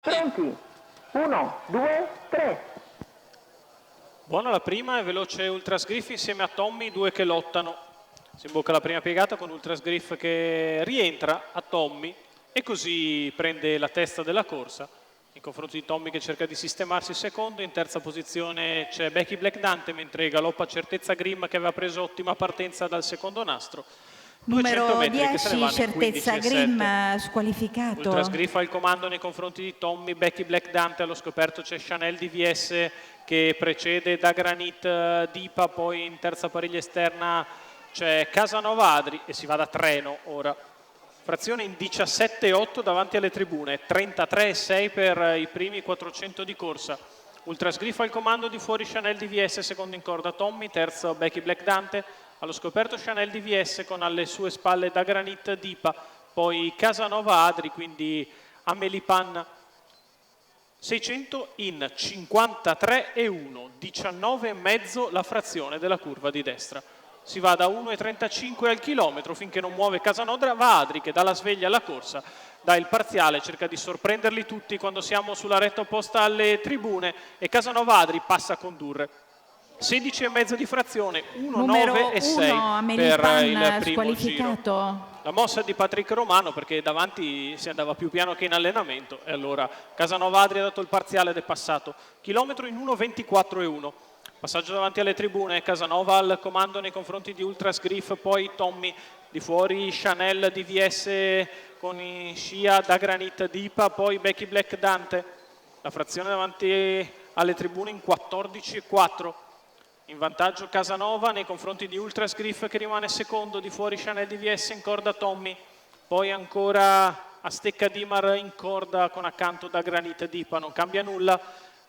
Pronti? 1, 2, 3. Buona la prima, è veloce Ultras Griff insieme a Tommy, due che lottano. Si imbocca la prima piegata con Ultras Griff che rientra a Tommy e così prende la testa della corsa. In confronto di Tommy che cerca di sistemarsi secondo, in terza posizione c'è Becky Black Dante, mentre galoppa Certezza Grimm che aveva preso ottima partenza dal secondo nastro. 200 Numero metri che se ne 10, vanno in Certezza 15 e Grimm 7. squalificato. Ultras Griff ha il comando nei confronti di Tommy, Becky Black Dante, allo scoperto c'è Chanel DVS che precede da Granit Dipa, poi in terza pariglia esterna c'è Casanova Adri e si va da treno ora. Frazione in 17,8 davanti alle tribune, 33,6 per i primi 400 di corsa. Ultras Griff ha il comando, di fuori Chanel DVS, secondo in corda Tommy, terzo Becky Black Dante, allo scoperto Chanel DVS con alle sue spalle da Granit Dipa, poi Casanova Adri, quindi Amelie Pan. 600 in 53,1, 19,5 la frazione della curva di destra. Si va da 1,35 al chilometro finché non muove Casanova Adri che dà la sveglia alla corsa, dà il parziale, cerca di sorprenderli tutti quando siamo sulla retta opposta alle tribune e Casanova Adri passa a condurre. 16,5 di frazione, 1,9,6 per il primo giro. La mossa di Patrick Romano perché davanti si andava più piano che in allenamento e allora Casanova Adri ha dato il parziale ed è passato. Chilometro in 1,24,1. Passaggio davanti alle tribune, Casanova al comando nei confronti di Ultras Griff, poi Tommy, di fuori Chanel DVS con in scia da Granit Dipa, poi Becky Black Dante. La frazione davanti alle tribune in 14,4. In vantaggio Casanova nei confronti di Ultras Griff che rimane secondo, di fuori Chanel DVS in corda Tommy, poi ancora Astecca Dimar in corda con accanto da Granit Dipa, non cambia nulla,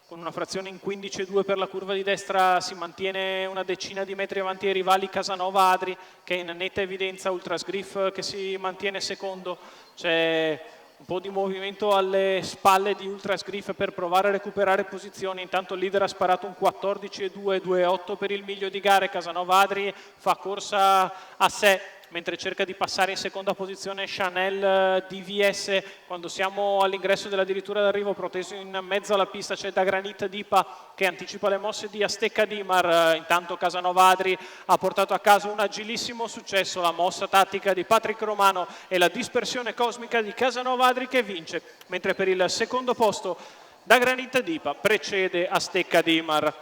con una frazione in 15,2 per la curva di destra si mantiene una decina di metri avanti ai rivali Casanova Adri che è in netta evidenza, Ultras Griff che si mantiene secondo, c'è un po' di movimento alle spalle di Ultras Griff per provare a recuperare posizioni, intanto il leader ha sparato un 14,2, 2,8 per il miglio di gare, Casanova Adri fa corsa a sé mentre cerca di passare in seconda posizione Chanel DVS, quando siamo all'ingresso della dirittura d'arrivo proteso in mezzo alla pista c'è da Granit Dipa che anticipa le mosse di Astecca Dimar, intanto Casanova Adri ha portato a casa un agilissimo successo, la mossa tattica di Patrick Romano e la dispersione cosmica di Casanova Adri che vince, mentre per il secondo posto da Granit Dipa precede Astecca Dimar.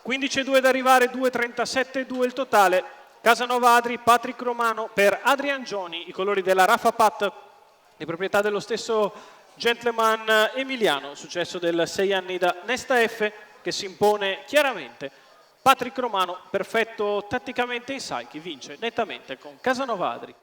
15,2 da arrivare, 2,37,2 il totale. Casanova Adri, Patrick Romano per Adrian Gioni, i colori della Rafa Pat, di proprietà dello stesso gentleman emiliano, successo del 6 anni da Nesta F, che si impone chiaramente. Patrick Romano, perfetto tatticamente in Saiki, vince nettamente con Casanova Adri.